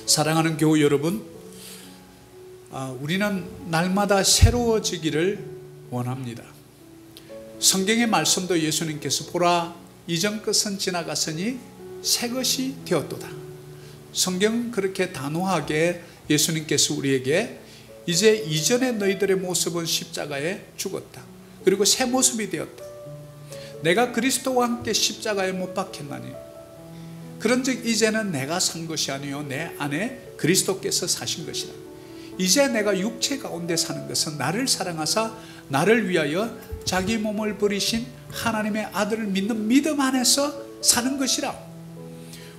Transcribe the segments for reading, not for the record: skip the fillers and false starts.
사랑하는 교우 여러분, 우리는 날마다 새로워지기를 원합니다. 성경의 말씀도 예수님께서 보라 이전 것은 지나갔으니 새 것이 되었도다. 성경은 그렇게 단호하게 예수님께서 우리에게 이제 이전의 너희들의 모습은 십자가에 죽었다, 그리고 새 모습이 되었다. 내가 그리스도와 함께 십자가에 못 박혔나니 그런즉 이제는 내가 산 것이 아니요 내 안에 그리스도께서 사신 것이라. 이제 내가 육체 가운데 사는 것은 나를 사랑하사 나를 위하여 자기 몸을 버리신 하나님의 아들을 믿는 믿음 안에서 사는 것이라.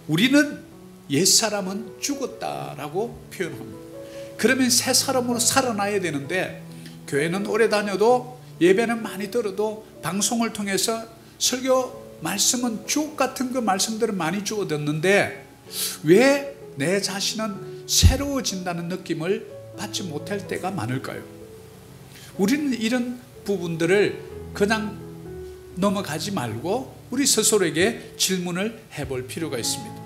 우리는 옛사람은 죽었다라고 표현합니다. 그러면 새 사람으로 살아나야 되는데, 교회는 오래 다녀도 예배는 많이 들어도 방송을 통해서 설교 말씀은 주옥 같은 그 말씀들을 많이 주어 듣는데 왜 내 자신은 새로워진다는 느낌을 받지 못할 때가 많을까요? 우리는 이런 부분들을 그냥 넘어가지 말고 우리 스스로에게 질문을 해볼 필요가 있습니다.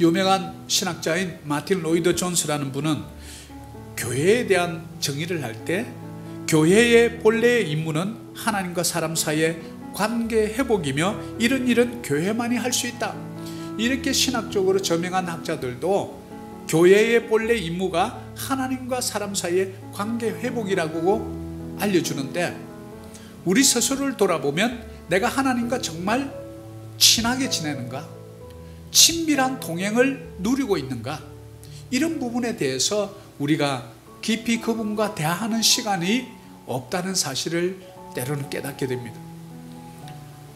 유명한 신학자인 마틴 로이드 존스라는 분은 교회에 대한 정의를 할 때 교회의 본래의 임무는 하나님과 사람 사이의 관계 회복이며 이런 일은 교회만이 할 수 있다, 이렇게 신학적으로 저명한 학자들도 교회의 본래 임무가 하나님과 사람 사이의 관계 회복이라고 알려주는데, 우리 스스로를 돌아보면 내가 하나님과 정말 친하게 지내는가, 친밀한 동행을 누리고 있는가, 이런 부분에 대해서 우리가 깊이 그분과 대화하는 시간이 없다는 사실을 때로는 깨닫게 됩니다.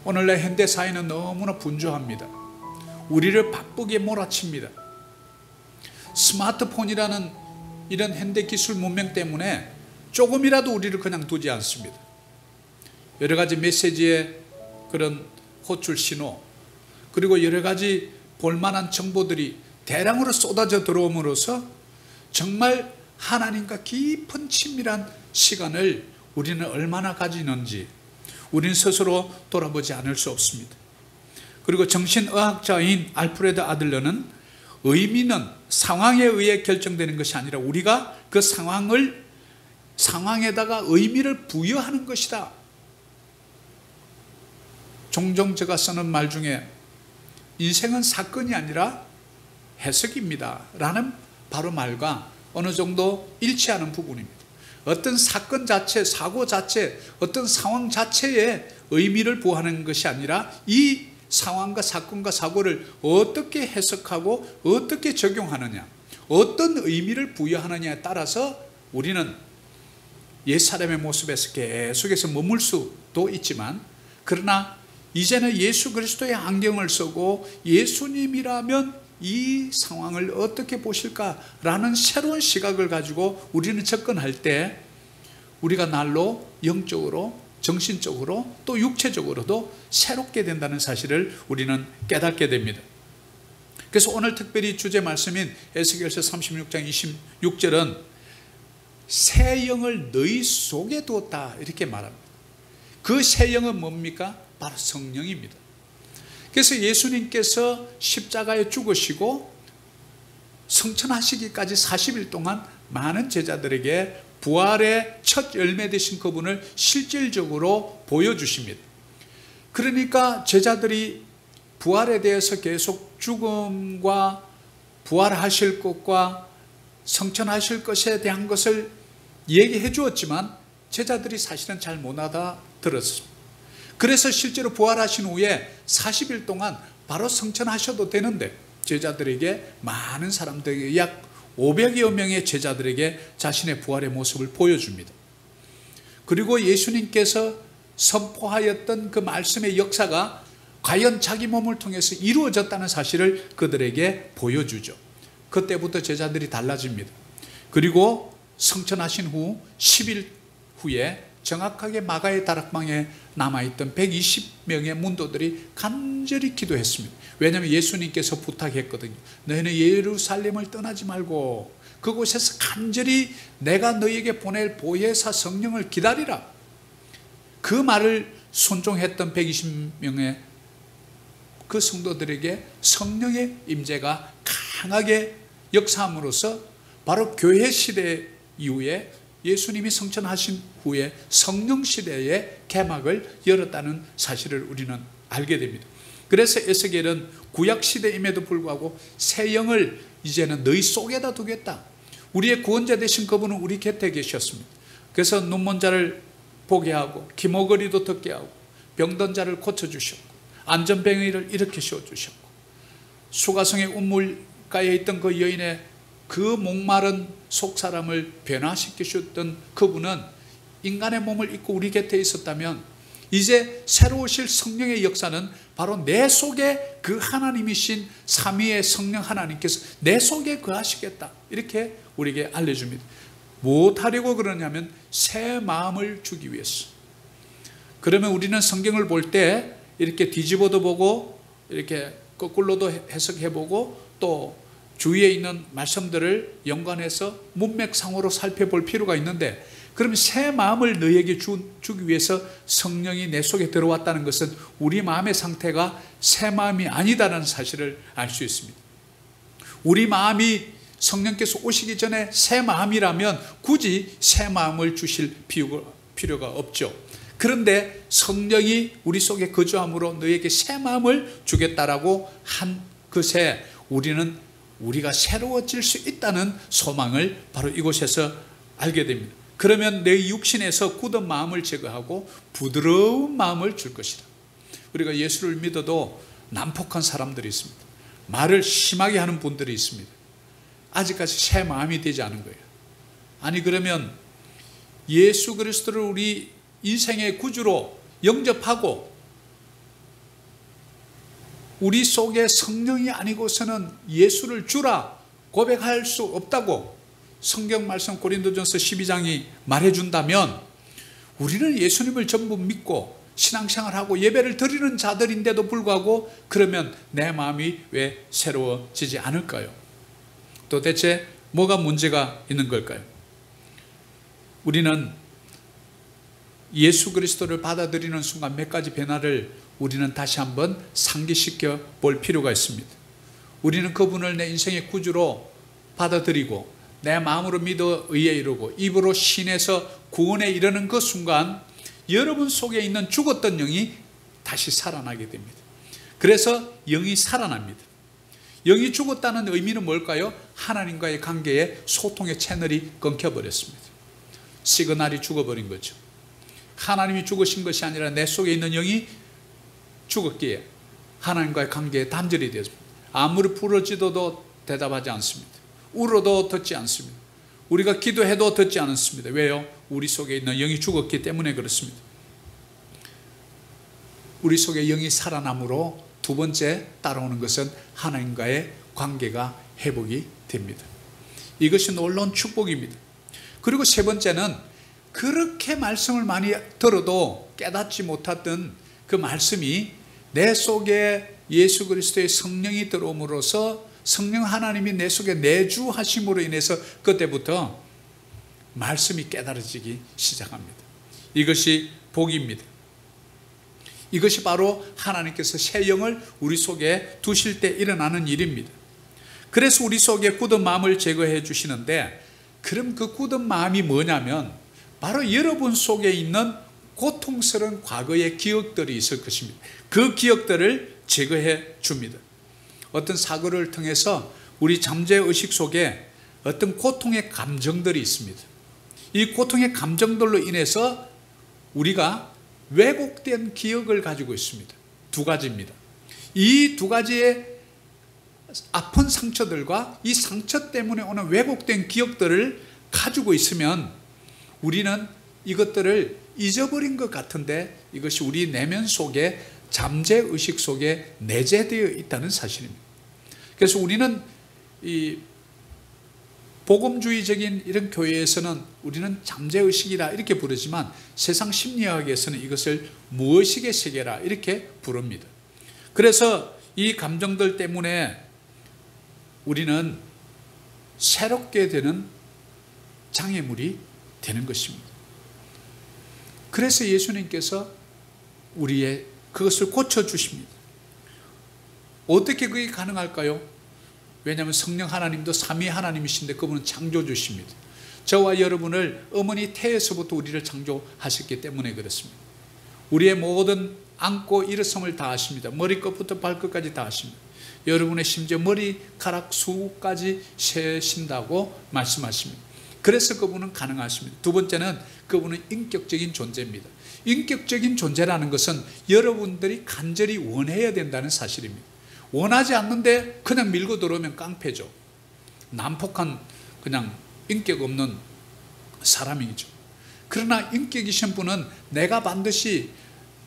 오늘날 현대사회는 너무나 분주합니다. 우리를 바쁘게 몰아칩니다. 스마트폰이라는 이런 현대기술 문명 때문에 조금이라도 우리를 그냥 두지 않습니다. 여러 가지 메시지의 그런 호출 신호, 그리고 여러 가지 볼만한 정보들이 대량으로 쏟아져 들어옴으로써 정말 하나님과 깊은 친밀한 시간을 우리는 얼마나 가지는지 우리는 스스로 돌아보지 않을 수 없습니다. 그리고 정신의학자인 알프레드 아들러는 의미는 상황에 의해 결정되는 것이 아니라 우리가 그 상황에다가 의미를 부여하는 것이다. 종종 제가 쓰는 말 중에 인생은 사건이 아니라 해석입니다 라는 바로 말과 어느 정도 일치하는 부분입니다. 어떤 사건 자체, 사고 자체, 어떤 상황 자체에 의미를 부여하는 것이 아니라 이 상황과 사건과 사고를 어떻게 해석하고 어떻게 적용하느냐, 어떤 의미를 부여하느냐에 따라서 우리는 옛사람의 모습에서 계속해서 머물 수도 있지만, 그러나 이제는 예수 그리스도의 안경을 쓰고 예수님이라면 이 상황을 어떻게 보실까라는 새로운 시각을 가지고 우리는 접근할 때 우리가 날로 영적으로, 정신적으로, 또 육체적으로도 새롭게 된다는 사실을 우리는 깨닫게 됩니다. 그래서 오늘 특별히 주제 말씀인 에스겔서 36장 26절은 새 영을 너희 속에 두었다 이렇게 말합니다. 그 새 영은 뭡니까? 바로 성령입니다. 그래서 예수님께서 십자가에 죽으시고 성천하시기까지 40일 동안 많은 제자들에게 부활의 첫 열매 되신 그분을 실질적으로 보여주십니다. 그러니까 제자들이 부활에 대해서 계속 죽음과 부활하실 것과 성천하실 것에 대한 것을 얘기해 주었지만 제자들이 사실은 잘 못 알아들었습니다. 그래서 실제로 부활하신 후에 40일 동안 바로 성천하셔도 되는데 제자들에게 많은 사람들에게 약 500여 명의 제자들에게 자신의 부활의 모습을 보여줍니다. 그리고 예수님께서 선포하였던 그 말씀의 역사가 과연 자기 몸을 통해서 이루어졌다는 사실을 그들에게 보여주죠. 그때부터 제자들이 달라집니다. 그리고 성천하신 후 10일 후에 정확하게 마가의 다락방에 남아있던 120명의 문도들이 간절히 기도했습니다. 왜냐하면 예수님께서 부탁했거든요. 너희는 예루살렘을 떠나지 말고 그곳에서 간절히 내가 너희에게 보낼 보혜사 성령을 기다리라. 그 말을 순종했던 120명의 그 성도들에게 성령의 임재가 다양하게 역사함으로써 바로 교회 시대 이후에 예수님이 성천하신 후에 성령 시대의 개막을 열었다는 사실을 우리는 알게 됩니다. 그래서 에스겔은 구약 시대임에도 불구하고 새 영을 이제는 너희 속에다 두겠다. 우리의 구원자 되신 그분은 우리 곁에 계셨습니다. 그래서 눈먼 자를 보게 하고 기모거리도 듣게 하고 병든 자를 고쳐주셨고 안전병의를 일으켜 세워주셨고 수가성의 운물가에 있던 그 여인의 그 목마른 속사람을 변화시키셨던 그분은 인간의 몸을 입고 우리 곁에 있었다면 이제 새로 오실 성령의 역사는 바로 내 속에 그 하나님이신 삼위의 성령 하나님께서 내 속에 거하시겠다, 이렇게 우리에게 알려줍니다. 무엇하려고 그러냐면 새 마음을 주기 위해서. 그러면 우리는 성경을 볼 때 이렇게 뒤집어도 보고 이렇게 거꾸로도 해석해보고 또 주위에 있는 말씀들을 연관해서 문맥상으로 살펴볼 필요가 있는데, 그러면 새 마음을 너희에게 주기 위해서 성령이 내 속에 들어왔다는 것은 우리 마음의 상태가 새 마음이 아니다라는 사실을 알 수 있습니다. 우리 마음이 성령께서 오시기 전에 새 마음이라면 굳이 새 마음을 주실 필요가 없죠. 그런데 성령이 우리 속에 거주함으로 너희에게 새 마음을 주겠다라고 한 것에 우리가 새로워질 수 있다는 소망을 바로 이곳에서 알게 됩니다. 그러면 내 육신에서 굳은 마음을 제거하고 부드러운 마음을 줄 것이다. 우리가 예수를 믿어도 난폭한 사람들이 있습니다. 말을 심하게 하는 분들이 있습니다. 아직까지 새 마음이 되지 않은 거예요. 아니, 그러면 예수 그리스도를 우리 인생의 구주로 영접하고 우리 속에 성령이 아니고서는 예수를 주라 고백할 수 없다고 성경 말씀 고린도전서 12장이 말해준다면, 우리는 예수님을 전부 믿고 신앙생활하고 예배를 드리는 자들인데도 불구하고 그러면 내 마음이 왜 새로워지지 않을까요? 도대체 뭐가 문제가 있는 걸까요? 우리는 예수 그리스도를 받아들이는 순간 몇 가지 변화를 우리는 다시 한번 상기시켜 볼 필요가 있습니다. 우리는 그분을 내 인생의 구주로 받아들이고 내 마음으로 믿어 의에 이르고 입으로 신에서 구원에 이르는 그 순간 여러분 속에 있는 죽었던 영이 다시 살아나게 됩니다. 그래서 영이 살아납니다. 영이 죽었다는 의미는 뭘까요? 하나님과의 관계에 소통의 채널이 끊겨버렸습니다. 시그널이 죽어버린 거죠. 하나님이 죽으신 것이 아니라 내 속에 있는 영이 죽었기에 하나님과의 관계에 단절이 되었습니다. 아무리 부르짖어도 대답하지 않습니다. 울어도 듣지 않습니다. 우리가 기도해도 듣지 않습니다. 왜요? 우리 속에 있는 영이 죽었기 때문에 그렇습니다. 우리 속에 영이 살아남으로 두 번째 따라오는 것은 하나님과의 관계가 회복이 됩니다. 이것이 놀라운 축복입니다. 그리고 세 번째는 그렇게 말씀을 많이 들어도 깨닫지 못했던 그 말씀이 내 속에 예수 그리스도의 성령이 들어옴으로써 성령 하나님이 내 속에 내주하심으로 인해서 그때부터 말씀이 깨달아지기 시작합니다. 이것이 복입니다. 이것이 바로 하나님께서 새 영을 우리 속에 두실 때 일어나는 일입니다. 그래서 우리 속에 굳은 마음을 제거해 주시는데, 그럼 그 굳은 마음이 뭐냐면 바로 여러분 속에 있는 고통스러운 과거의 기억들이 있을 것입니다. 그 기억들을 제거해 줍니다. 어떤 사고를 통해서 우리 잠재의식 속에 어떤 고통의 감정들이 있습니다. 이 고통의 감정들로 인해서 우리가 왜곡된 기억을 가지고 있습니다. 두 가지입니다. 이 두 가지의 아픈 상처들과 이 상처 때문에 오는 왜곡된 기억들을 가지고 있으면 우리는 이것들을 잊어버린 것 같은데 이것이 우리 내면 속에 잠재의식 속에 내재되어 있다는 사실입니다. 그래서 우리는 이 복음주의적인 이런 교회에서는 우리는 잠재의식이라 이렇게 부르지만 세상 심리학에서는 이것을 무의식의 세계라 이렇게 부릅니다. 그래서 이 감정들 때문에 우리는 새롭게 되는 장애물이 되는 것입니다. 그래서 예수님께서 우리의 그것을 고쳐주십니다. 어떻게 그게 가능할까요? 왜냐하면 성령 하나님도 삼위 하나님이신데 그분은 창조주십니다. 저와 여러분을 어머니 태에서부터 우리를 창조하셨기 때문에 그렇습니다. 우리의 모든 안고 일어섬을 다 아십니다. 머리끝부터 발끝까지 다 아십니다. 여러분의 심지어 머리카락 수까지 세신다고 말씀하십니다. 그래서 그분은 가능하십니다. 두 번째는 그분은 인격적인 존재입니다. 인격적인 존재라는 것은 여러분들이 간절히 원해야 된다는 사실입니다. 원하지 않는데 그냥 밀고 들어오면 깡패죠. 난폭한 그냥 인격 없는 사람이죠. 그러나 인격이신 분은 내가 반드시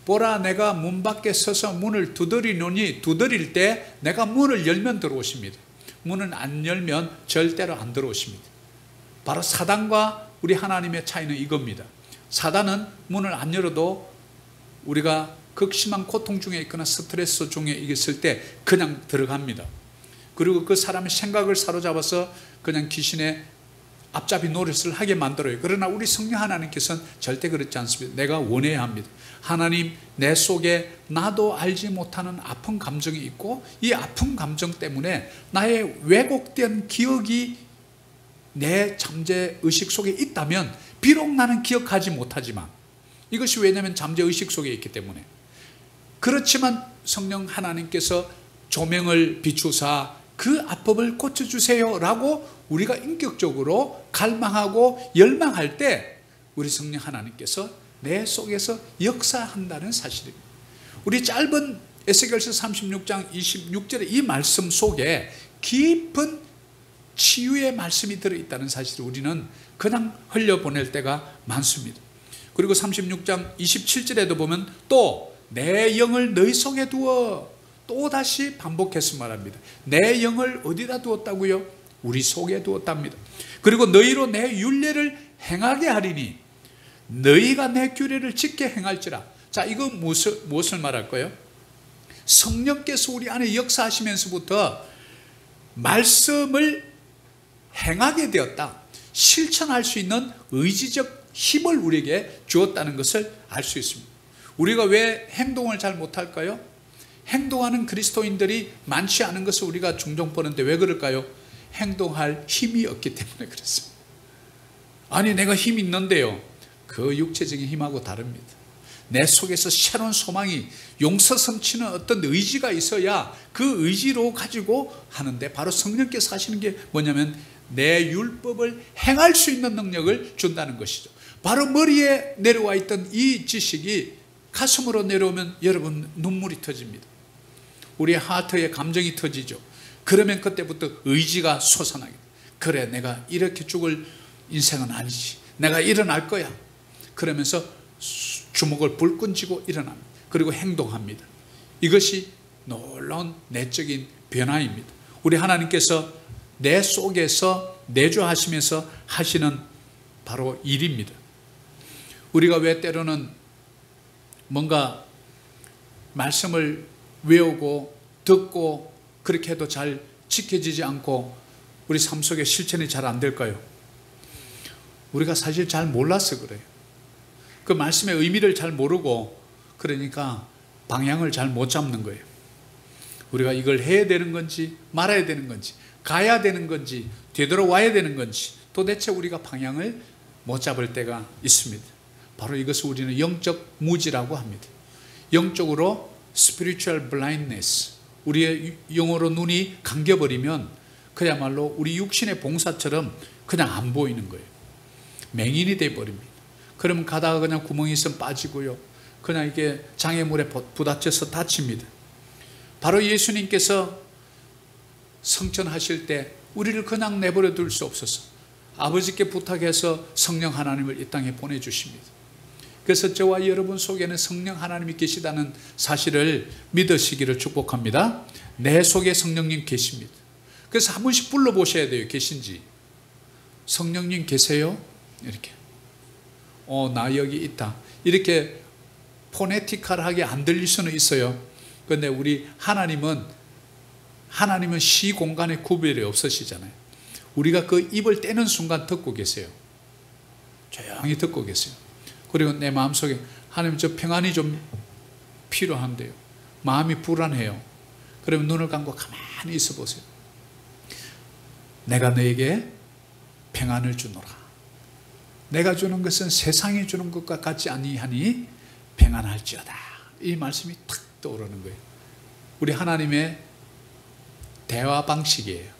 보라 내가 문 밖에 서서 문을 두드리노니 두드릴 때 내가 문을 열면 들어오십니다. 문을 안 열면 절대로 안 들어오십니다. 바로 사단과 우리 하나님의 차이는 이겁니다. 사단은 문을 안 열어도 우리가 극심한 고통 중에 있거나 스트레스 중에 있을 때 그냥 들어갑니다. 그리고 그 사람의 생각을 사로잡아서 그냥 귀신의 앞잡이 노릇을 하게 만들어요. 그러나 우리 성령 하나님께서는 절대 그렇지 않습니다. 내가 원해야 합니다. 하나님, 내 속에 나도 알지 못하는 아픈 감정이 있고 이 아픈 감정 때문에 나의 왜곡된 기억이 내 잠재의식 속에 있다면 비록 나는 기억하지 못하지만 이것이 왜냐하면 잠재의식 속에 있기 때문에 그렇지만 성령 하나님께서 조명을 비추사 그 아픔을 고쳐주세요 라고 우리가 인격적으로 갈망하고 열망할 때 우리 성령 하나님께서 내 속에서 역사한다는 사실입니다. 우리 짧은 에스겔서 36장 26절의 이 말씀 속에 깊은 치유의 말씀이 들어있다는 사실을 우리는 그냥 흘려보낼 때가 많습니다. 그리고 36장 27절에도 보면 또 내 영을 너희 속에 두어 또다시 반복해서 말합니다. 내 영을 어디다 두었다고요? 우리 속에 두었답니다. 그리고 너희로 내 율례를 행하게 하리니 너희가 내 규례를 지켜 행할지라. 자, 이거 무엇을 말할까요? 성령께서 우리 안에 역사하시면서부터 말씀을 행하게 되었다. 실천할 수 있는 의지적 힘을 우리에게 주었다는 것을 알 수 있습니다. 우리가 왜 행동을 잘 못할까요? 행동하는 그리스도인들이 많지 않은 것을 우리가 종종 보는데 왜 그럴까요? 행동할 힘이 없기 때문에 그렇습니다. 아니 내가 힘이 있는데요. 그 육체적인 힘하고 다릅니다. 내 속에서 새로운 소망이 용서 넘치는 어떤 의지가 있어야 그 의지로 가지고 하는데 바로 성령께서 하시는 게 뭐냐면 내 율법을 행할 수 있는 능력을 준다는 것이죠. 바로 머리에 내려와 있던 이 지식이 가슴으로 내려오면 여러분 눈물이 터집니다. 우리의 하트에 감정이 터지죠. 그러면 그때부터 의지가 솟아나게 돼요. 그래 내가 이렇게 죽을 인생은 아니지. 내가 일어날 거야. 그러면서 주먹을 불끈 쥐고 일어납니다. 그리고 행동합니다. 이것이 놀라운 내적인 변화입니다. 우리 하나님께서 내 속에서 내주하시면서 하시는 바로 일입니다. 우리가 왜 때로는 뭔가 말씀을 외우고 듣고 그렇게 해도 잘 지켜지지 않고 우리 삶 속에 실천이 잘 안 될까요? 우리가 사실 잘 몰라서 그래요. 그 말씀의 의미를 잘 모르고 그러니까 방향을 잘 못 잡는 거예요. 우리가 이걸 해야 되는 건지 말아야 되는 건지 가야 되는 건지 되돌아와야 되는 건지 도대체 우리가 방향을 못 잡을 때가 있습니다. 바로 이것을 우리는 영적 무지라고 합니다. 영적으로 spiritual blindness, 우리의 영어로 눈이 감겨버리면 그야말로 우리 육신의 봉사처럼 그냥 안 보이는 거예요. 맹인이 돼버립니다. 그러면 가다가 그냥 구멍이 있으면 빠지고요. 그냥 이게 장애물에 부딪혀서 다칩니다. 바로 예수님께서 성천하실 때 우리를 그냥 내버려 둘 수 없어서 아버지께 부탁해서 성령 하나님을 이 땅에 보내주십니다. 그래서 저와 여러분 속에는 성령 하나님이 계시다는 사실을 믿으시기를 축복합니다. 내 속에 성령님 계십니다. 그래서 한 번씩 불러보셔야 돼요. 계신지. 성령님 계세요? 이렇게. 나 여기 있다. 이렇게 포네티컬하게 안 들릴 수는 있어요. 그런데 우리 하나님은 시 공간의 구별이 없으시잖아요. 우리가 그 입을 떼는 순간 듣고 계세요. 조용히 듣고 계세요. 그리고 내 마음속에 하나님 저 평안이 좀 필요한데요. 마음이 불안해요. 그러면 눈을 감고 가만히 있어 보세요. 내가 너에게 평안을 주노라. 내가 주는 것은 세상이 주는 것과 같지 아니하니 평안할지어다. 이 말씀이 탁 떠오르는 거예요. 우리 하나님의 대화 방식이에요.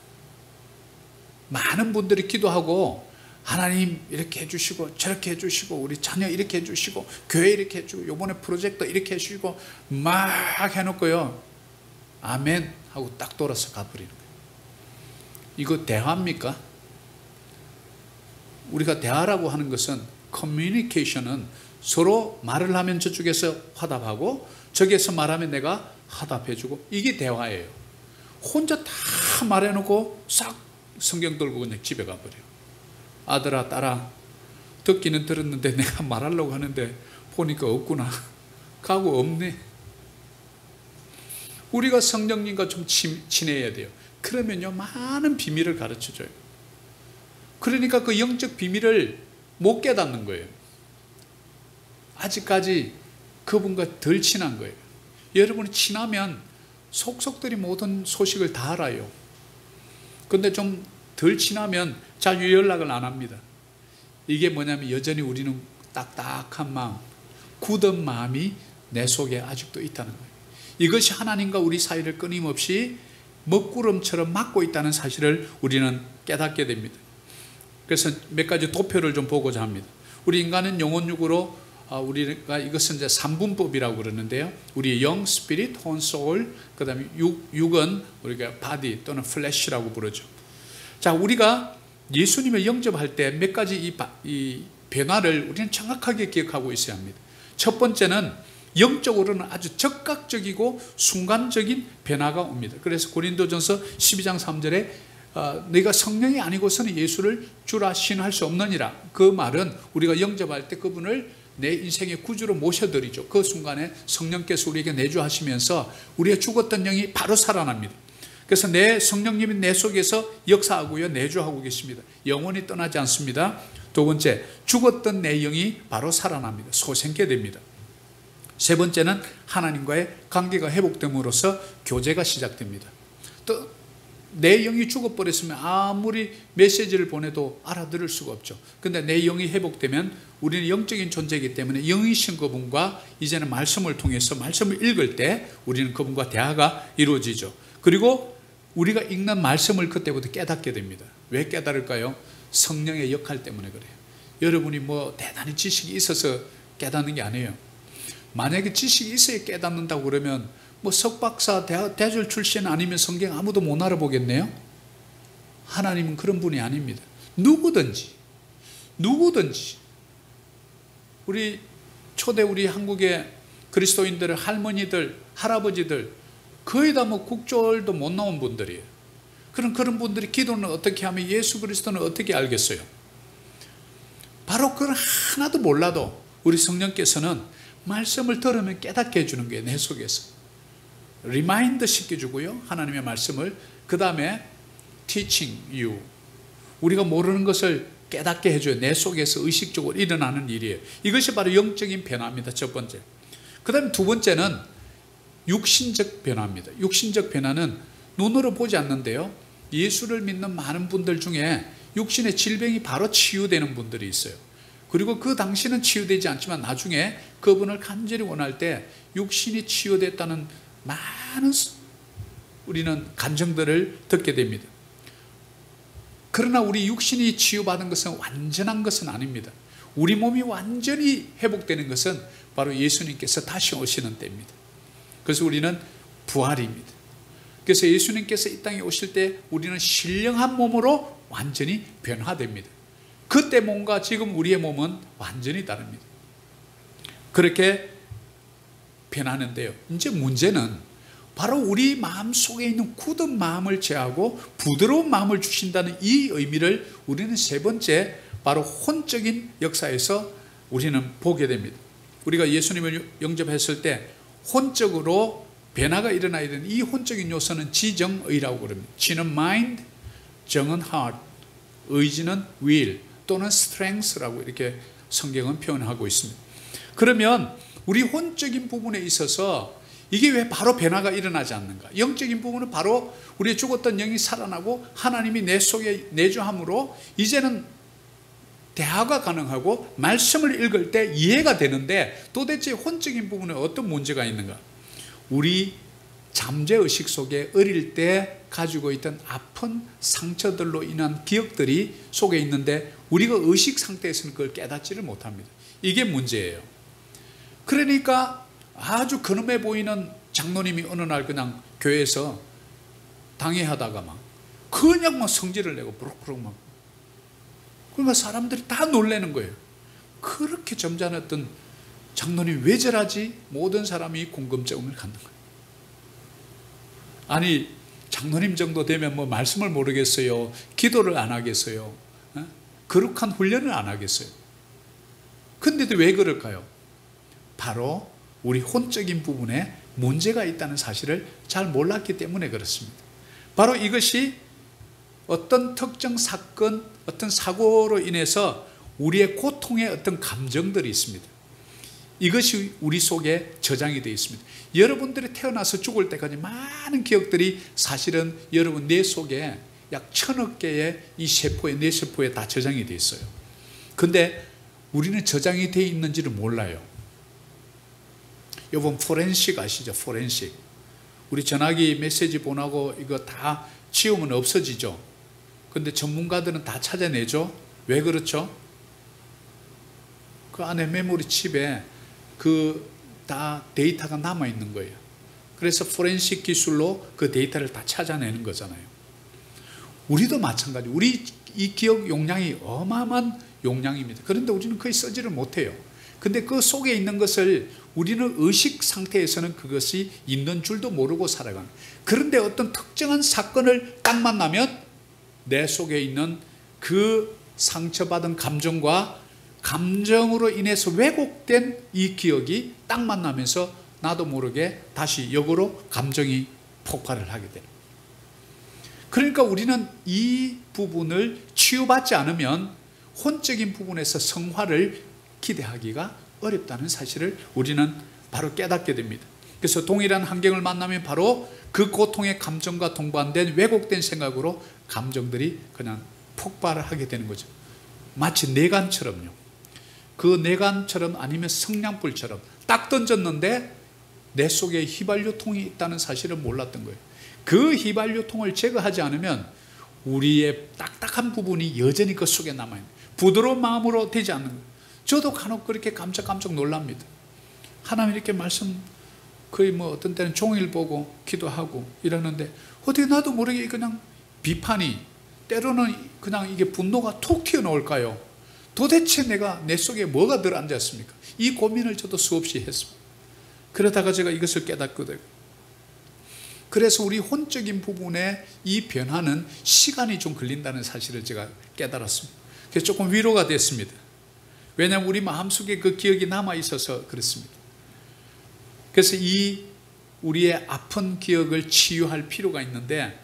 많은 분들이 기도하고 하나님 이렇게 해주시고 저렇게 해주시고 우리 자녀 이렇게 해주시고 교회 이렇게 해주고 요번에 프로젝트 이렇게 해주시고 막 해놓고요, 아멘 하고 딱 돌아서 가버리는 거예요. 이거 대화입니까? 우리가 대화라고 하는 것은, 커뮤니케이션은 서로 말을 하면 저쪽에서 화답하고 저기에서 말하면 내가 화답해주고, 이게 대화예요. 혼자 다 말해놓고 싹 성경 들고 그냥 집에 가버려요. 아들아 딸아, 듣기는 들었는데 내가 말하려고 하는데 보니까 없구나. 가고 없네. 우리가 성령님과 좀 친해야 돼요. 그러면요 많은 비밀을 가르쳐줘요. 그러니까 그 영적 비밀을 못 깨닫는 거예요. 아직까지 그분과 덜 친한 거예요. 여러분이 친하면 속속들이 모든 소식을 다 알아요. 근데 좀 덜 친하면 잘 연락을 안 합니다. 이게 뭐냐면 여전히 우리는 딱딱한 마음, 굳은 마음이 내 속에 아직도 있다는 거예요. 이것이 하나님과 우리 사이를 끊임없이 먹구름처럼 막고 있다는 사실을 우리는 깨닫게 됩니다. 그래서 몇 가지 도표를 좀 보고자 합니다. 우리 인간은 영혼육으로, 우리가 이것은 이제 3분법이라고 그러는데요. 우리 영, 스피릿, 혼, 소울, 그 다음에 육은 우리가 바디 또는 플래시라고 부르죠. 자, 우리가 예수님을 영접할 때 몇 가지 이 변화를 우리는 정확하게 기억하고 있어야 합니다. 첫 번째는 영적으로는 아주 즉각적이고 순간적인 변화가 옵니다. 그래서 고린도전서 12장 3절에 너희가 성령이 아니고서는 예수를 주라 신할 수 없느니라. 그 말은 우리가 영접할 때 그분을 내 인생의 구주로 모셔드리죠. 그 순간에 성령께서 우리에게 내주하시면서 우리의 죽었던 영이 바로 살아납니다. 그래서 내 성령님이 내 속에서 역사하고요, 내주하고 계십니다. 영원히 떠나지 않습니다. 두 번째, 죽었던 내 영이 바로 살아납니다. 소생케 됩니다. 세 번째는 하나님과의 관계가 회복됨으로써 교제가 시작됩니다. 또 내 영이 죽어버렸으면 아무리 메시지를 보내도 알아들을 수가 없죠. 근데 내 영이 회복되면 우리는 영적인 존재이기 때문에 영이신 그분과 이제는 말씀을 통해서 말씀을 읽을 때 우리는 그분과 대화가 이루어지죠. 그리고 우리가 읽는 말씀을 그때부터 깨닫게 됩니다. 왜 깨달을까요? 성령의 역할 때문에 그래요. 여러분이 뭐 대단히 지식이 있어서 깨닫는 게 아니에요. 만약에 지식이 있어야 깨닫는다고 그러면 뭐 석박사, 대졸 출신 아니면 성경 아무도 못 알아보겠네요? 하나님은 그런 분이 아닙니다. 누구든지 우리 초대 우리 한국의 그리스도인들, 할머니들, 할아버지들 거의 다 뭐 국졸도 못 나온 분들이에요. 그런 분들이 기도는 어떻게 하면 예수 그리스도는 어떻게 알겠어요? 바로 그걸 하나도 몰라도 우리 성령께서는 말씀을 들으면 깨닫게 해주는 거예요. 내 속에서 리마인드 시켜주고요, 하나님의 말씀을. 그 다음에 teaching you, 우리가 모르는 것을 깨닫게 해줘요. 내 속에서 의식적으로 일어나는 일이에요. 이것이 바로 영적인 변화입니다. 첫 번째. 그 다음에 두 번째는 육신적 변화입니다. 육신적 변화는 눈으로 보지 않는데요, 예수를 믿는 많은 분들 중에 육신의 질병이 바로 치유되는 분들이 있어요. 그리고 그 당시는 치유되지 않지만 나중에 그분을 간절히 원할 때 육신이 치유됐다는 많은 우리는 간증들을 듣게 됩니다. 그러나 우리 육신이 치유받은 것은 완전한 것은 아닙니다. 우리 몸이 완전히 회복되는 것은 바로 예수님께서 다시 오시는 때입니다. 그래서 우리는 부활입니다. 그래서 예수님께서 이 땅에 오실 때 우리는 신령한 몸으로 완전히 변화됩니다. 그때 몸과 지금 우리의 몸은 완전히 다릅니다. 그렇게 변하는데요, 이제 문제는 바로 우리 마음 속에 있는 굳은 마음을 제하고 부드러운 마음을 주신다는 이 의미를 우리는 세 번째 바로 혼적인 역사에서 우리는 보게 됩니다. 우리가 예수님을 영접했을 때 혼적으로 변화가 일어나야 되는 이 혼적인 요소는 지정의라고 그럽니다. 지는 mind, 정은 heart, 의지는 will 또는 strength라고 이렇게 성경은 표현하고 있습니다. 그러면 우리 혼적인 부분에 있어서 이게 왜 바로 변화가 일어나지 않는가? 영적인 부분은 바로 우리의 죽었던 영이 살아나고 하나님이 내 속에 내주함으로 이제는 대화가 가능하고 말씀을 읽을 때 이해가 되는데, 도대체 혼적인 부분에 어떤 문제가 있는가? 우리 잠재의식 속에 어릴 때 가지고 있던 아픈 상처들로 인한 기억들이 속에 있는데 우리가 의식 상태에서는 그걸 깨닫지를 못합니다. 이게 문제예요. 그러니까 아주 근엄해 보이는 장로님이 어느 날 그냥 교회에서 당회하다가 그냥 성질을 내고 부럭부럭 그러니까 사람들이 다 놀라는 거예요. 그렇게 점잖았던 장로님이 왜 저러지? 모든 사람이 궁금증을 갖는 거예요. 아니, 장로님 정도 되면 말씀을 모르겠어요? 기도를 안 하겠어요? 거룩한 훈련을 안 하겠어요? 근데도 왜 그럴까요? 바로 우리 혼적인 부분에 문제가 있다는 사실을 잘 몰랐기 때문에 그렇습니다. 바로 이것이 어떤 특정 사건, 어떤 사고로 인해서 우리의 고통의 어떤 감정들이 있습니다. 이것이 우리 속에 저장이 되어 있습니다. 여러분들이 태어나서 죽을 때까지 많은 기억들이 사실은 여러분 뇌 속에 약 1000억 개의 이 세포에, 뇌세포에 다 저장이 되어 있어요. 근데 우리는 저장이 되어 있는지를 몰라요. 여러분 포렌식 아시죠? 포렌식. 우리 전화기 메시지 보내고 이거 다 지우면 없어지죠. 근데 전문가들은 다 찾아내죠. 왜 그렇죠? 그 안에 메모리 칩에 다 데이터가 남아있는 거예요. 그래서 포렌식 기술로 그 데이터를 다 찾아내는 거잖아요. 우리도 마찬가지. 우리 이 기억 용량이 어마어마한 용량입니다. 그런데 우리는 거의 쓰지를 못해요. 근데 그 속에 있는 것을 우리는 의식 상태에서는 그것이 있는 줄도 모르고 살아가는. 그런데 어떤 특정한 사건을 딱 만나면 내 속에 있는 그 상처받은 감정과 감정으로 인해서 왜곡된 이 기억이 딱 만나면서 나도 모르게 다시 역으로 감정이 폭발을 하게 됩니다. 그러니까 우리는 이 부분을 치유받지 않으면 혼적인 부분에서 성화를 기대하기가 어렵다는 사실을 우리는 바로 깨닫게 됩니다. 그래서 동일한 환경을 만나면 바로 그 고통의 감정과 동반된 왜곡된 생각으로 감정들이 그냥 폭발을 하게 되는 거죠. 마치 내관처럼요. 그 내관처럼 아니면 성냥불처럼 딱 던졌는데 내 속에 휘발유통이 있다는 사실을 몰랐던 거예요. 그 휘발유통을 제거하지 않으면 우리의 딱딱한 부분이 여전히 그 속에 남아요. 부드러운 마음으로 되지 않는 거예요. 저도 간혹 그렇게 깜짝 놀랍니다. 하나님 이렇게 말씀 거의 어떤 때는 종일 보고 기도하고 이러는데 어떻게 나도 모르게 그냥 비판이, 때로는 그냥 이게 분노가 툭 튀어나올까요? 도대체 내가 내 속에 뭐가 들어앉았습니까? 이 고민을 저도 수없이 했습니다. 그러다가 제가 이것을 깨닫거든요. 그래서 우리 혼적인 부분에 이 변화는 시간이 좀 걸린다는 사실을 제가 깨달았습니다. 그래서 조금 위로가 됐습니다. 왜냐하면 우리 마음속에 그 기억이 남아있어서 그렇습니다. 그래서 이 우리의 아픈 기억을 치유할 필요가 있는데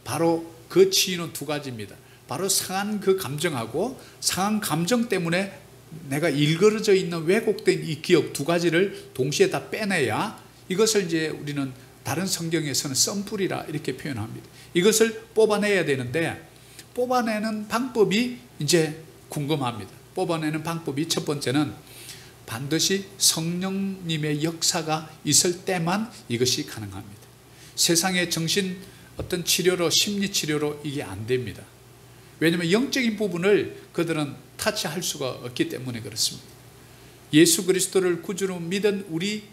바로 그 치유는 두 가지입니다. 바로 상한 그 감정하고 상한 감정 때문에 내가 일그러져 있는 왜곡된 이 기억 두 가지를 동시에 다 빼내야 이것을 이제 우리는 다른 성경에서는 썬불이라 이렇게 표현합니다. 이것을 뽑아내야 되는데 뽑아내는 방법이 이제 궁금합니다. 뽑아내는 방법이 첫 번째는 반드시 성령님의 역사가 있을 때만 이것이 가능합니다. 세상의 정신 어떤 치료로, 심리 치료로 이게 안 됩니다. 왜냐하면 영적인 부분을 그들은 타치할 수가 없기 때문에 그렇습니다. 예수 그리스도를 구주로 믿은 우리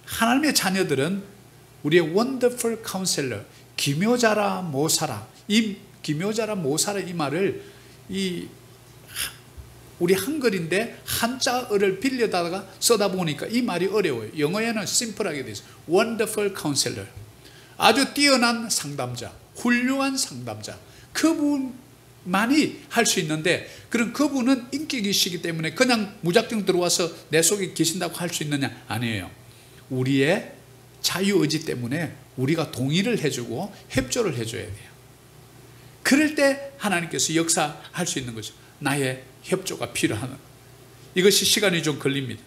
하나님의 자녀들은 우리의 원더풀 카운셀러, 기묘자라 모사라, 이 기묘자라 모사라 이 말을 우리 한글인데 한자어를 빌려다가 써다 보니까 이 말이 어려워요. 영어에는 심플하게 되어 있어요. 원더풀 카운셀러, 아주 뛰어난 상담자, 훌륭한 상담자, 그분만이 할 수 있는데 그런 그분은 인격이시기 때문에 그냥 무작정 들어와서 내 속에 계신다고 할 수 있느냐? 아니에요. 우리의 자유의지 때문에 우리가 동의를 해주고 협조를 해줘야 돼요. 그럴 때 하나님께서 역사할 수 있는 거죠. 나의 협조가 필요한, 이것이 시간이 좀 걸립니다.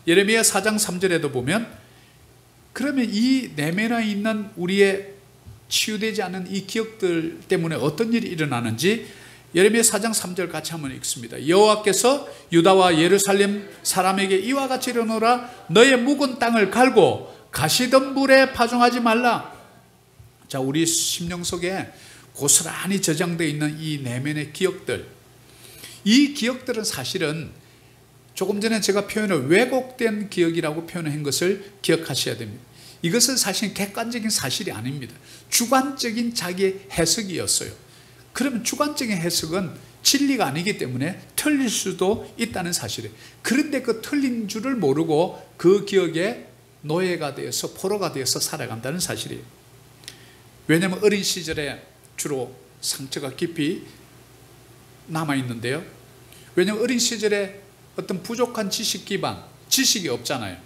예레미야 4장 3절에도 보면 그러면 이 내면에 있는 우리의 치유되지 않은 이 기억들 때문에 어떤 일이 일어나는지 예레미야 4장 3절 같이 한번 읽습니다. 여호와께서 유다와 예루살렘 사람에게 이와 같이 이르노라. 너의 묵은 땅을 갈고 가시덤불에 파종하지 말라. 자, 우리 심령 속에 고스란히 저장되어 있는 이 내면의 기억들, 이 기억들은 사실은 조금 전에 제가 표현을 왜곡된 기억이라고 표현한 것을 기억하셔야 됩니다. 이것은 사실 객관적인 사실이 아닙니다. 주관적인 자기의 해석이었어요. 그러면 주관적인 해석은 진리가 아니기 때문에 틀릴 수도 있다는 사실이에요. 그런데 그 틀린 줄을 모르고 그 기억에 노예가 되어서 포로가 되어서 살아간다는 사실이에요. 왜냐하면 어린 시절에 주로 상처가 깊이 남아있는데요. 왜냐하면 어린 시절에 어떤 부족한 지식 기반, 지식이 없잖아요.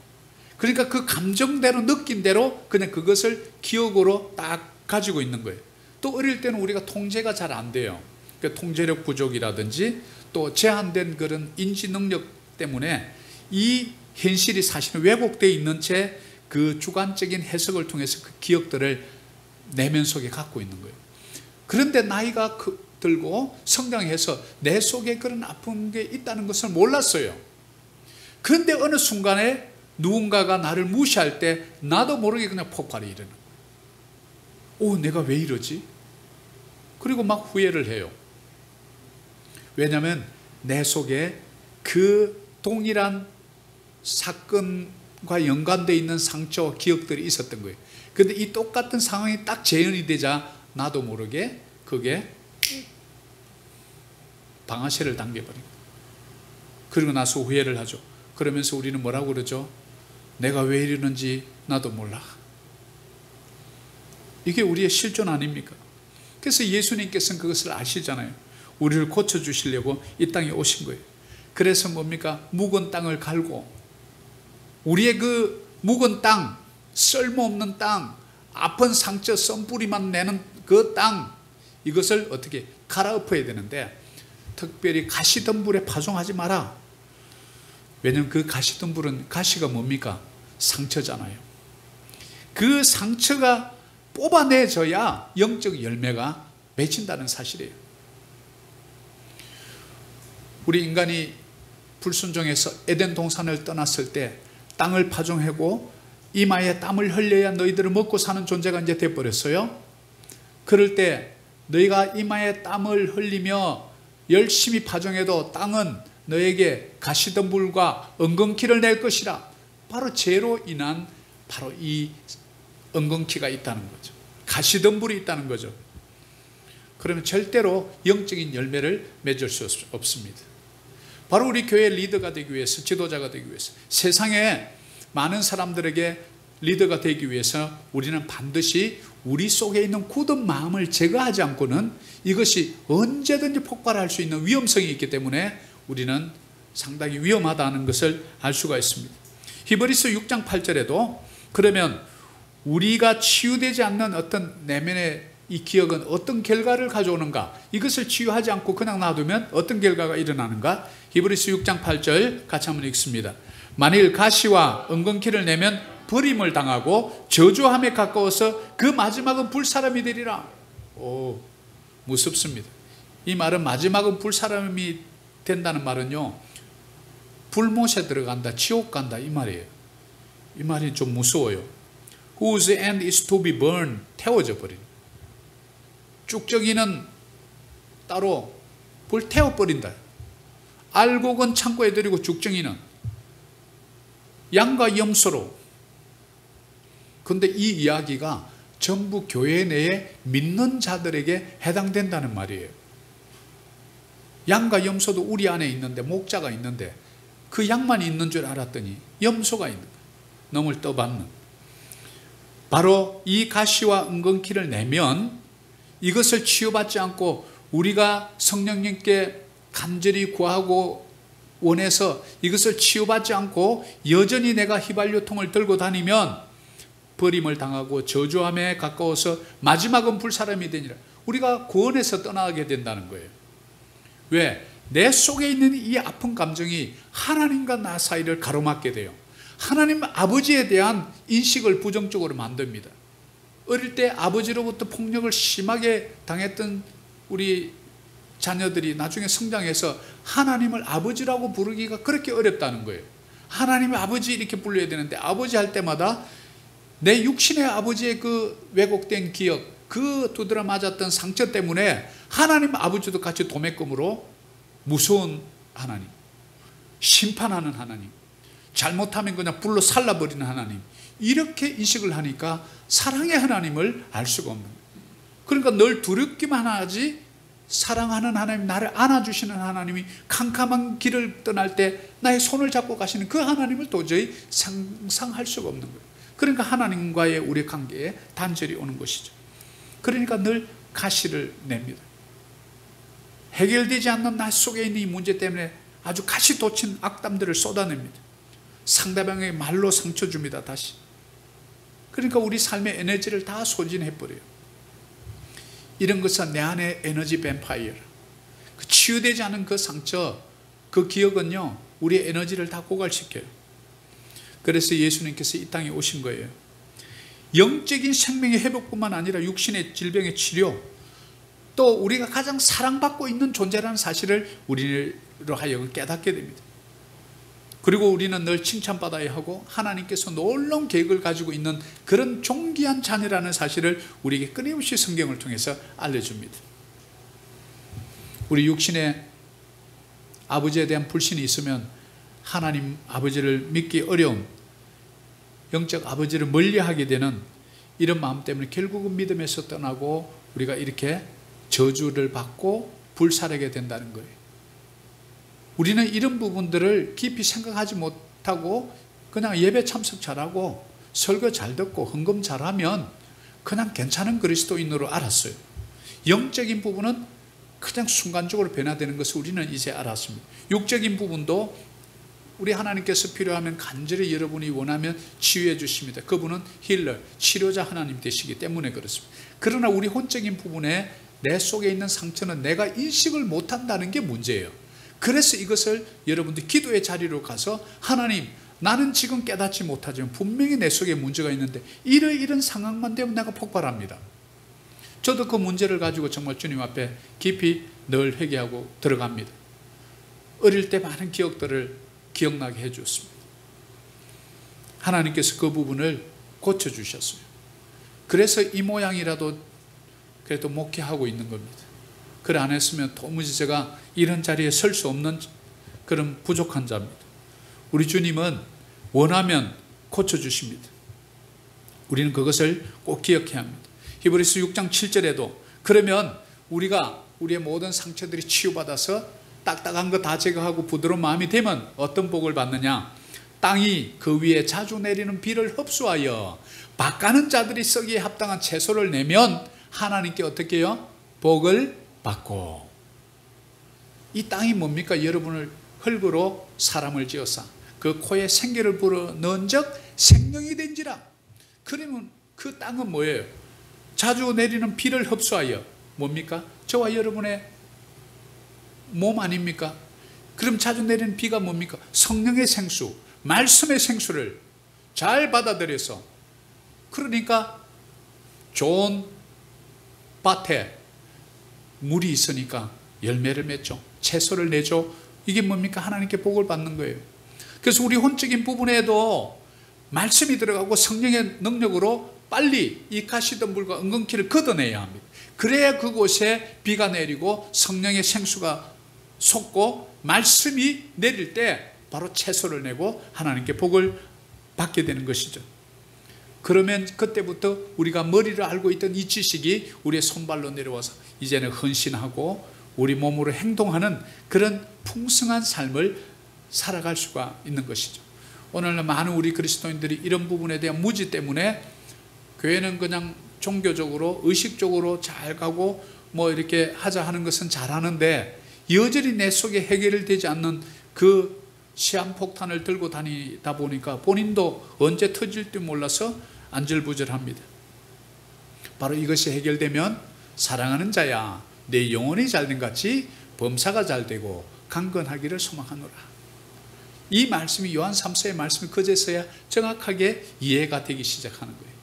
그러니까 그 감정대로 느낀 대로 그냥 그것을 기억으로 딱 가지고 있는 거예요. 또 어릴 때는 우리가 통제가 잘 안 돼요. 그러니까 통제력 부족이라든지 또 제한된 그런 인지 능력 때문에 이 현실이 사실은 왜곡되어 있는 채 그 주관적인 해석을 통해서 그 기억들을 내면 속에 갖고 있는 거예요. 그런데 나이가 들고 성장해서 내 속에 그런 아픈 게 있다는 것을 몰랐어요. 그런데 어느 순간에 누군가가 나를 무시할 때 나도 모르게 그냥 폭발이 일어나는 거예요. 내가 왜 이러지? 그리고 막 후회를 해요. 왜냐하면 내 속에 그 동일한 사건과 연관되어 있는 상처와 기억들이 있었던 거예요. 그런데 이 똑같은 상황이 딱 재현이 되자 나도 모르게 그게 방아쇠를 당겨버린 거예요. 그리고 나서 후회를 하죠. 그러면서 우리는 뭐라고 그러죠? 내가 왜 이러는지 나도 몰라. 이게 우리의 실존 아닙니까? 그래서 예수님께서는 그것을 아시잖아요. 우리를 고쳐주시려고 이 땅에 오신 거예요. 그래서 뭡니까? 묵은 땅을 갈고 우리의 그 묵은 땅, 쓸모없는 땅, 아픈 상처 썬뿌리만 내는 그 땅, 이것을 어떻게 갈아엎어야 되는데 특별히 가시덤불에 파종하지 마라. 왜냐하면 그 가시덤불은 가시가 뭡니까? 상처잖아요. 그 상처가 뽑아내져야 영적 열매가 맺힌다는 사실이에요. 우리 인간이 불순종해서 에덴 동산을 떠났을 때 땅을 파종하고 이마에 땀을 흘려야 너희들을 먹고 사는 존재가 이제 돼버렸어요. 그럴 때 너희가 이마에 땀을 흘리며 열심히 파종해도 땅은 너에게 가시덤불과 엉겅퀴를 낼 것이라. 바로 죄로 인한 바로 이 엉겅퀴가 있다는 거죠. 가시덤불이 있다는 거죠. 그러면 절대로 영적인 열매를 맺을 수 없습니다. 바로 우리 교회 리더가 되기 위해서, 지도자가 되기 위해서, 세상에 많은 사람들에게 리더가 되기 위해서 우리는 반드시 우리 속에 있는 굳은 마음을 제거하지 않고는 이것이 언제든지 폭발할 수 있는 위험성이 있기 때문에 우리는 상당히 위험하다는 것을 알 수가 있습니다. 히브리서 6장 8절에도 그러면 우리가 치유되지 않는 어떤 내면의 이 기억은 어떤 결과를 가져오는가? 이것을 치유하지 않고 그냥 놔두면 어떤 결과가 일어나는가? 히브리서 6장 8절 같이 한번 읽습니다. 만일 가시와 엉겅퀴를 내면 버림을 당하고 저주함에 가까워서 그 마지막은 불사람이 되리라. 무섭습니다. 이 말은 마지막은 불사람이 된다는 말은요, 불못에 들어간다, 지옥 간다 이 말이에요. 이 말이 좀 무서워요. Whose end is to be burned, 태워져 버린. 쭉정이는 따로 불태워버린다. 알곡은 창고에 들이고 죽정이는 양과 염소로. 그런데 이 이야기가 전부 교회 내에 믿는 자들에게 해당된다는 말이에요. 양과 염소도 우리 안에 있는데, 목자가 있는데 그 양만 있는 줄 알았더니 염소가 있는 거예요. 넘을 떠받는. 바로 이 가시와 엉겅퀴를 내면 이것을 치유받지 않고 우리가 성령님께 간절히 구하고 원해서 이것을 치유받지 않고 여전히 내가 휘발유통을 들고 다니면 버림을 당하고 저주함에 가까워서 마지막은 불사람이 되니라. 우리가 구원에서 떠나게 된다는 거예요. 왜? 내 속에 있는 이 아픈 감정이 하나님과 나 사이를 가로막게 돼요. 하나님 아버지에 대한 인식을 부정적으로 만듭니다. 어릴 때 아버지로부터 폭력을 심하게 당했던 우리 자녀들이 나중에 성장해서 하나님을 아버지라고 부르기가 그렇게 어렵다는 거예요. 하나님의 아버지 이렇게 불러야 되는데 아버지 할 때마다 내 육신의 아버지의 그 왜곡된 기억, 그 두드려 맞았던 상처 때문에 하나님 아버지도 같이 도매금으로 무서운 하나님, 심판하는 하나님, 잘못하면 그냥 불로 살라버리는 하나님, 이렇게 인식을 하니까 사랑의 하나님을 알 수가 없는 거예요. 그러니까 늘 두렵기만 하지 사랑하는 하나님, 나를 안아주시는 하나님이 캄캄한 길을 떠날 때 나의 손을 잡고 가시는 그 하나님을 도저히 상상할 수가 없는 거예요. 그러니까 하나님과의 우리 관계에 단절이 오는 것이죠. 그러니까 늘 가시를 냅니다. 해결되지 않는 나 속에 있는 이 문제 때문에 아주 가시 돋친 악담들을 쏟아냅니다. 상대방에게 말로 상처 줍니다. 다시. 그러니까 우리 삶의 에너지를 다 소진해버려요. 이런 것은 내 안에 에너지 뱀파이어, 그 치유되지 않은 그 상처, 그 기억은요 우리의 에너지를 다 고갈시켜요. 그래서 예수님께서 이 땅에 오신 거예요. 영적인 생명의 회복뿐만 아니라 육신의 질병의 치료, 또 우리가 가장 사랑받고 있는 존재라는 사실을 우리로 하여금 깨닫게 됩니다. 그리고 우리는 늘 칭찬받아야 하고 하나님께서 놀라운 계획을 가지고 있는 그런 존귀한 자녀라는 사실을 우리에게 끊임없이 성경을 통해서 알려줍니다. 우리 육신의 아버지에 대한 불신이 있으면 하나님 아버지를 믿기 어려운, 영적 아버지를 멀리하게 되는 이런 마음 때문에 결국은 믿음에서 떠나고 우리가 이렇게 저주를 받고 불살하게 된다는 거예요. 우리는 이런 부분들을 깊이 생각하지 못하고 그냥 예배 참석 잘하고 설교 잘 듣고 헌금 잘하면 그냥 괜찮은 그리스도인으로 알았어요. 영적인 부분은 그냥 순간적으로 변화되는 것을 우리는 이제 알았습니다. 육적인 부분도 우리 하나님께서 필요하면 간절히 여러분이 원하면 치유해 주십니다. 그분은 힐러, 치료자 하나님 되시기 때문에 그렇습니다. 그러나 우리 혼적인 부분에 내 속에 있는 상처는 내가 인식을 못한다는 게 문제예요. 그래서 이것을 여러분들 기도의 자리로 가서 하나님, 나는 지금 깨닫지 못하지만 분명히 내 속에 문제가 있는데 이런 상황만 되면 내가 폭발합니다. 저도 그 문제를 가지고 정말 주님 앞에 깊이 늘 회개하고 들어갑니다. 어릴 때 많은 기억들을 기억나게 해주었습니다. 하나님께서 그 부분을 고쳐주셨어요. 그래서 이 모양이라도 그래도 목회하고 있는 겁니다. 그래 안 했으면 도무지 제가 이런 자리에 설 수 없는 그런 부족한 자입니다. 우리 주님은 원하면 고쳐주십니다. 우리는 그것을 꼭 기억해야 합니다. 히브리서 6장 7절에도 그러면 우리가 우리의 모든 상처들이 치유받아서 딱딱한 거 다 제거하고 부드러운 마음이 되면 어떤 복을 받느냐? 땅이 그 위에 자주 내리는 비를 흡수하여 밭가는 자들이 썩기에 합당한 채소를 내면 하나님께 어떻게 해요? 복을 받고. 이 땅이 뭡니까? 여러분을 흙으로 사람을 지어서 그 코에 생기를 불어넣은 적 생명이 된지라. 그러면 그 땅은 뭐예요? 자주 내리는 비를 흡수하여 뭡니까? 저와 여러분의 몸 아닙니까? 그럼 자주 내리는 비가 뭡니까? 성령의 생수, 말씀의 생수를 잘 받아들여서, 그러니까 좋은 밭에 물이 있으니까 열매를 맺죠. 채소를 내죠. 이게 뭡니까? 하나님께 복을 받는 거예요. 그래서 우리 혼적인 부분에도 말씀이 들어가고 성령의 능력으로 빨리 이 가시덤불과 은근키를 걷어내야 합니다. 그래야 그곳에 비가 내리고 성령의 생수가 솟고 말씀이 내릴 때 바로 채소를 내고 하나님께 복을 받게 되는 것이죠. 그러면 그때부터 우리가 머리를 알고 있던 이 지식이 우리의 손발로 내려와서 이제는 헌신하고 우리 몸으로 행동하는 그런 풍성한 삶을 살아갈 수가 있는 것이죠. 오늘날 많은 우리 그리스도인들이 이런 부분에 대한 무지 때문에 교회는 그냥 종교적으로 의식적으로 잘 가고 뭐 이렇게 하자 하는 것은 잘하는데 여전히 내 속에 해결되지 않는 그 시한폭탄을 들고 다니다 보니까 본인도 언제 터질지 몰라서 안절부절합니다. 바로 이것이 해결되면 사랑하는 자야 내 영혼이 잘된 같이 범사가 잘되고 강건하기를 소망하노라. 이 말씀이 요한 3서의 말씀이 그제서야 정확하게 이해가 되기 시작하는 거예요.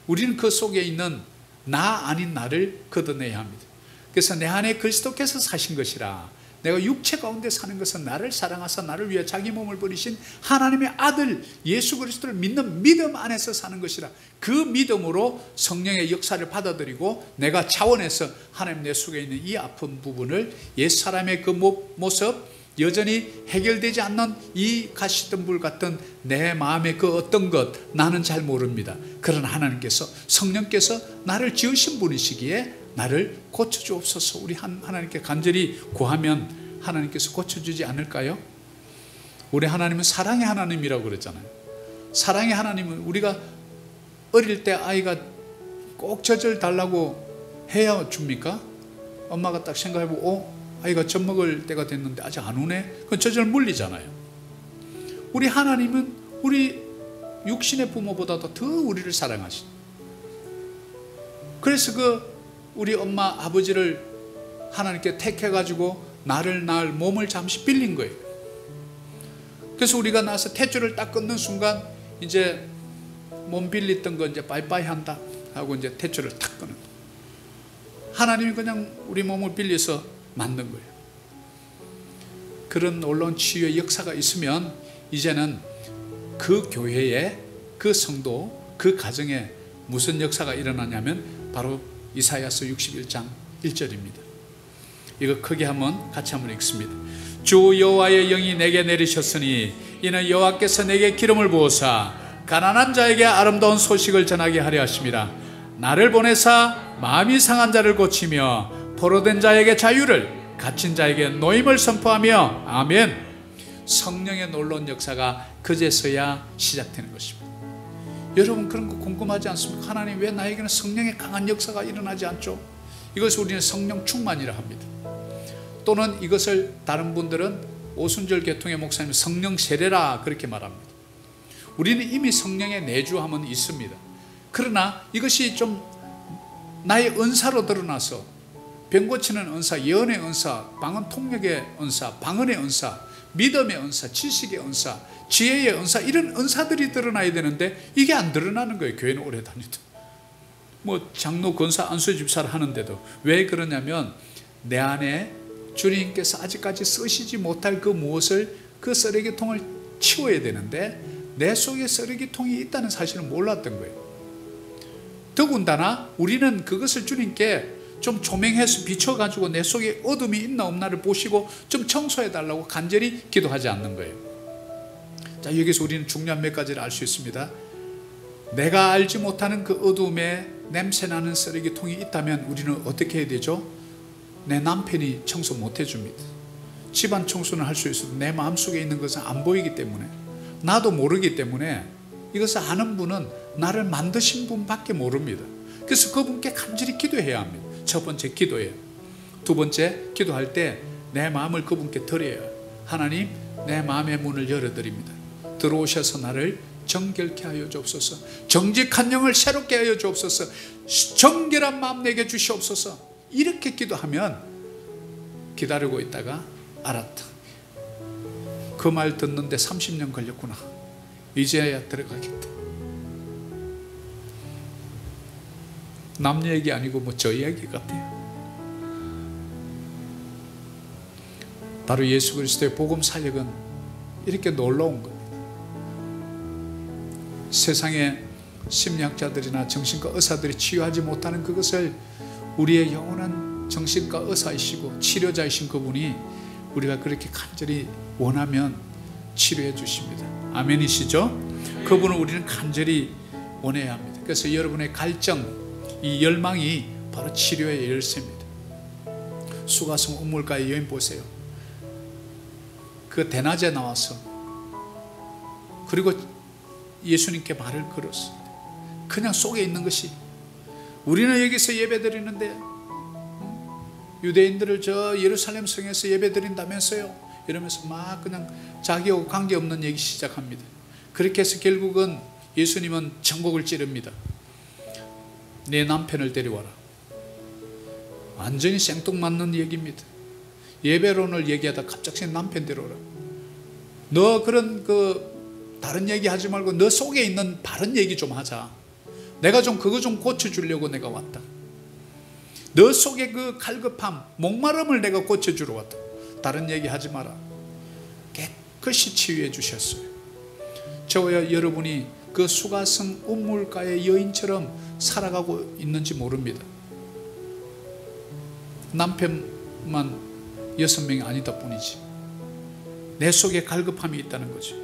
우리는 그 속에 있는 나 아닌 나를 걷어내야 합니다. 그래서 내 안에 그리스도께서 사신 것이라, 내가 육체 가운데 사는 것은 나를 사랑하사 나를 위해 자기 몸을 버리신 하나님의 아들 예수 그리스도를 믿는 믿음 안에서 사는 것이라. 그 믿음으로 성령의 역사를 받아들이고 내가 차원에서 하나님 내 속에 있는 이 아픈 부분을 옛사람의 그 모습, 여전히 해결되지 않는 이 가시덤불 같은 내 마음의 그 어떤 것, 나는 잘 모릅니다. 그러나 하나님께서, 성령께서 나를 지으신 분이시기에 나를 고쳐주옵소서. 우리 하나님께 간절히 구하면 하나님께서 고쳐주지 않을까요? 우리 하나님은 사랑의 하나님이라고 그랬잖아요. 사랑의 하나님은 우리가 어릴 때 아이가 꼭 젖을 달라고 해야 줍니까? 엄마가 딱 생각해보고 아이가 젖 먹을 때가 됐는데 아직 안 우네? 그건 젖을 물리잖아요. 우리 하나님은 우리 육신의 부모보다도 더 우리를 사랑하신, 그래서 우리 엄마 아버지를 하나님께 택해가지고 나를 낳을 몸을 잠시 빌린 거예요. 그래서 우리가 나서 탯줄을 딱 끊는 순간 이제 몸 빌렸던 거 이제 빠이빠이 한다 하고 이제 탯줄을 탁 끊는, 하나님이 그냥 우리 몸을 빌려서 만든 거예요. 그런 놀라운 치유의 역사가 있으면 이제는 그 교회에, 그 성도, 그 가정에 무슨 역사가 일어나냐면 바로 이사야서 61장 1절입니다. 이거 크게 같이 한번 읽습니다. 주 여호와의 영이 내게 내리셨으니 이는 여호와께서 내게 기름을 부으사 가난한 자에게 아름다운 소식을 전하게 하려 하심이라. 나를 보내사 마음이 상한 자를 고치며 포로된 자에게 자유를, 갇힌 자에게 노임을 선포하며. 아멘. 성령의 놀라운 역사가 그제서야 시작되는 것입니다. 여러분 그런 거 궁금하지 않습니까? 하나님 왜 나에게는 성령의 강한 역사가 일어나지 않죠? 이것을 우리는 성령 충만이라 합니다. 또는 이것을 다른 분들은 오순절 계통의 목사님 성령 세례라 그렇게 말합니다. 우리는 이미 성령의 내주함은 있습니다. 그러나 이것이 좀 나의 은사로 드러나서, 병 고치는 은사, 예언의 은사, 방언 통역의 은사, 방언의 은사, 믿음의 은사, 지식의 은사, 지혜의 은사, 이런 은사들이 드러나야 되는데 이게 안 드러나는 거예요. 교회는 오래 다니도. 뭐 장로, 권사, 안수 집사를 하는데도. 왜 그러냐면 내 안에 주님께서 아직까지 쓰시지 못할 그 무엇을, 그 쓰레기통을 치워야 되는데 내 속에 쓰레기통이 있다는 사실을 몰랐던 거예요. 더군다나 우리는 그것을 주님께 좀 조명해서 비춰가지고 내 속에 어둠이 있나 없나를 보시고 좀 청소해달라고 간절히 기도하지 않는 거예요. 자, 여기서 우리는 중요한 몇 가지를 알 수 있습니다. 내가 알지 못하는 그 어둠에 냄새나는 쓰레기통이 있다면 우리는 어떻게 해야 되죠? 내 남편이 청소 못 해줍니다. 집안 청소는 할 수 있어도 내 마음속에 있는 것은 안 보이기 때문에, 나도 모르기 때문에, 이것을 아는 분은 나를 만드신 분밖에 모릅니다. 그래서 그분께 간절히 기도해야 합니다. 첫 번째 기도예요. 두 번째, 기도할 때 내 마음을 그분께 드려요. 하나님, 내 마음의 문을 열어드립니다. 들어오셔서 나를 정결케 하여 주옵소서. 정직한 영을 새롭게 하여 주옵소서. 정결한 마음 내게 주시옵소서. 이렇게 기도하면 기다리고 있다가 알았다. 그 말 듣는데 30년 걸렸구나. 이제야 들어가겠다. 남 얘기 아니고 뭐 저 얘기 같아요. 바로 예수 그리스도의 복음 사역은 이렇게 놀라운 겁니다. 세상의 심리학자들이나 정신과 의사들이 치유하지 못하는 그것을 우리의 영원한 정신과 의사이시고 치료자이신 그분이 우리가 그렇게 간절히 원하면 치료해 주십니다. 아멘이시죠? 그분을 우리는 간절히 원해야 합니다. 그래서 여러분의 갈증, 이 열망이 바로 치료의 열쇠입니다. 수가성 우물가의 여인 보세요. 그 대낮에 나와서 그리고 예수님께 말을 걸었습니다. 그냥 속에 있는 것이, 우리는 여기서 예배 드리는데 유대인들을 저 예루살렘 성에서 예배 드린다면서요, 이러면서 막 그냥 자기하고 관계없는 얘기 시작합니다. 그렇게 해서 결국은 예수님은 전곡을 찌릅니다. 내 남편을 데려와라. 완전히 생뚱맞는 얘기입니다. 예배론을 얘기하다 갑자기 남편 데려오라. 너 그런 다른 얘기 하지 말고 너 속에 있는 바른 얘기 좀 하자. 내가 좀 그거 좀 고쳐주려고 내가 왔다. 너 속에 그 갈급함, 목마름을 내가 고쳐주러 왔다. 다른 얘기 하지 마라. 깨끗이 치유해 주셨어요. 저와 여러분이 그 수가성 우물가의 여인처럼 살아가고 있는지 모릅니다. 남편만 6명이 아니다 뿐이지. 내 속에 갈급함이 있다는 거죠.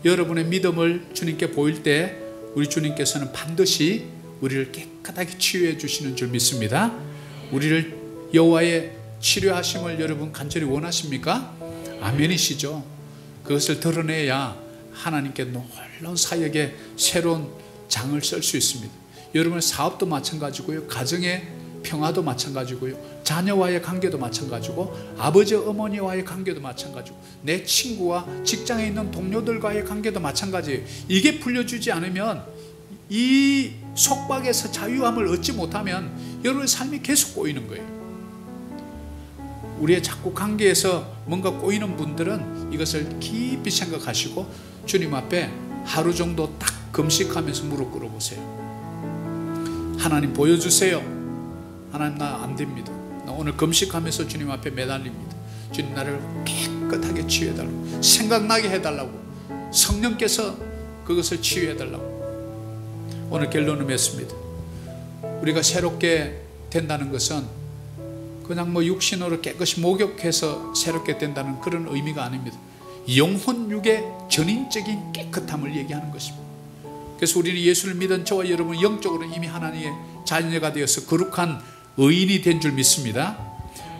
여러분의 믿음을 주님께 보일 때 우리 주님께서는 반드시 우리를 깨끗하게 치유해 주시는 줄 믿습니다. 우리를 여호와의 치료하심을 여러분 간절히 원하십니까? 아멘이시죠. 그것을 드러내야 하나님께 놀라운 사역에 새로운 장을 쓸 수 있습니다. 여러분의 사업도 마찬가지고요, 가정의 평화도 마찬가지고요, 자녀와의 관계도 마찬가지고, 아버지 어머니와의 관계도 마찬가지고, 내 친구와 직장에 있는 동료들과의 관계도 마찬가지예요. 이게 풀려주지 않으면, 이 속박에서 자유함을 얻지 못하면 여러분의 삶이 계속 꼬이는 거예요. 우리의 자꾸 관계에서 뭔가 꼬이는 분들은 이것을 깊이 생각하시고 주님 앞에 하루 정도 딱 금식하면서 무릎 꿇어보세요. 하나님 보여주세요. 하나님 나 안 됩니다. 나 오늘 금식하면서 주님 앞에 매달립니다. 주님 나를 깨끗하게 치유해달라고, 생각나게 해달라고, 성령께서 그것을 치유해달라고. 오늘 결론을 맺습니다. 우리가 새롭게 된다는 것은 그냥 육신으로 깨끗이 목욕해서 새롭게 된다는 그런 의미가 아닙니다. 영혼육의 전인적인 깨끗함을 얘기하는 것입니다. 그래서 우리는 예수를 믿은 저와 여러분 영적으로 이미 하나님의 자녀가 되어서 거룩한 의인이 된 줄 믿습니다.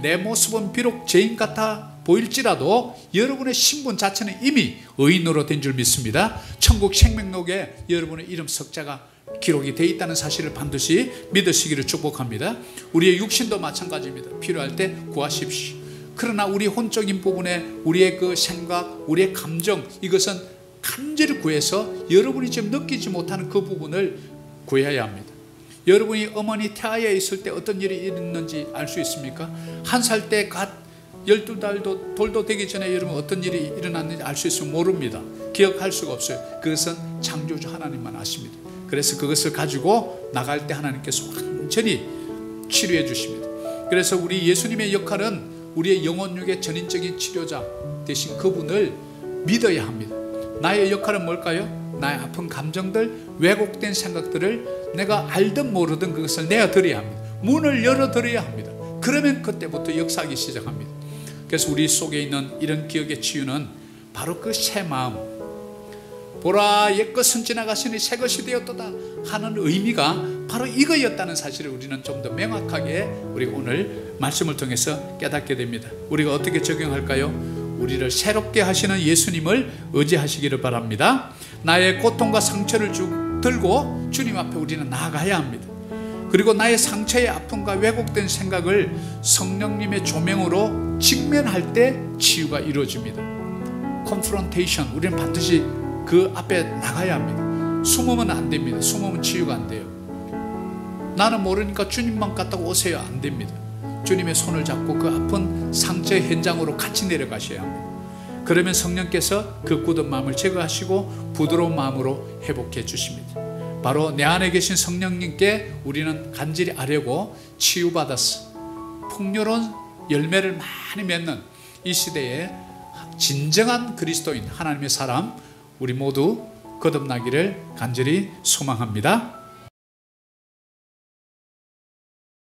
내 모습은 비록 죄인 같아 보일지라도 여러분의 신분 자체는 이미 의인으로 된 줄 믿습니다. 천국 생명록에 여러분의 이름 석자가 기록이 되어 있다는 사실을 반드시 믿으시기를 축복합니다. 우리의 육신도 마찬가지입니다. 필요할 때 구하십시오. 그러나 우리 혼적인 부분에 우리의 그 생각, 우리의 감정, 이것은 간절히 구해서 여러분이 지금 느끼지 못하는 그 부분을 구해야 합니다. 여러분이 어머니 태아에 있을 때 어떤 일이 있었는지 알 수 있습니까? 1살 때 갓 12달도 돌도 되기 전에 여러분 어떤 일이 일어났는지 알 수 있으면 모릅니다. 기억할 수가 없어요. 그것은 창조주 하나님만 아십니다. 그래서 그것을 가지고 나갈 때 하나님께서 완전히 치료해 주십니다. 그래서 우리 예수님의 역할은 우리의 영혼육의 전인적인 치료자 되신 그분을 믿어야 합니다. 나의 역할은 뭘까요? 나의 아픈 감정들, 왜곡된 생각들을 내가 알든 모르든 그것을 내어드려야 합니다. 문을 열어드려야 합니다. 그러면 그때부터 역사하기 시작합니다. 그래서 우리 속에 있는 이런 기억의 치유는 바로 그 새 마음, 보라 옛것은 지나갔으니 새것이 되었도다 하는 의미가 바로 이거였다는 사실을 우리는 좀 더 명확하게 우리가 오늘 말씀을 통해서 깨닫게 됩니다. 우리가 어떻게 적용할까요? 우리를 새롭게 하시는 예수님을 의지하시기를 바랍니다. 나의 고통과 상처를 들고 주님 앞에 우리는 나아가야 합니다. 그리고 나의 상처의 아픔과 왜곡된 생각을 성령님의 조명으로 직면할 때 치유가 이루어집니다. 컨프런테이션, 우리는 반드시 그 앞에 나가야 합니다. 숨으면 안 됩니다. 숨으면 치유가 안 돼요. 나는 모르니까 주님만 갔다 오세요. 안 됩니다. 주님의 손을 잡고 그 아픈 상처의 현장으로 같이 내려가셔야 합니다. 그러면 성령께서 그 굳은 마음을 제거하시고 부드러운 마음으로 회복해 주십니다. 바로 내 안에 계신 성령님께 우리는 간절히 아뢰고 치유받아서 풍요로운 열매를 많이 맺는 이 시대에 진정한 그리스도인 하나님의 사람 우리 모두 거듭나기를 간절히 소망합니다.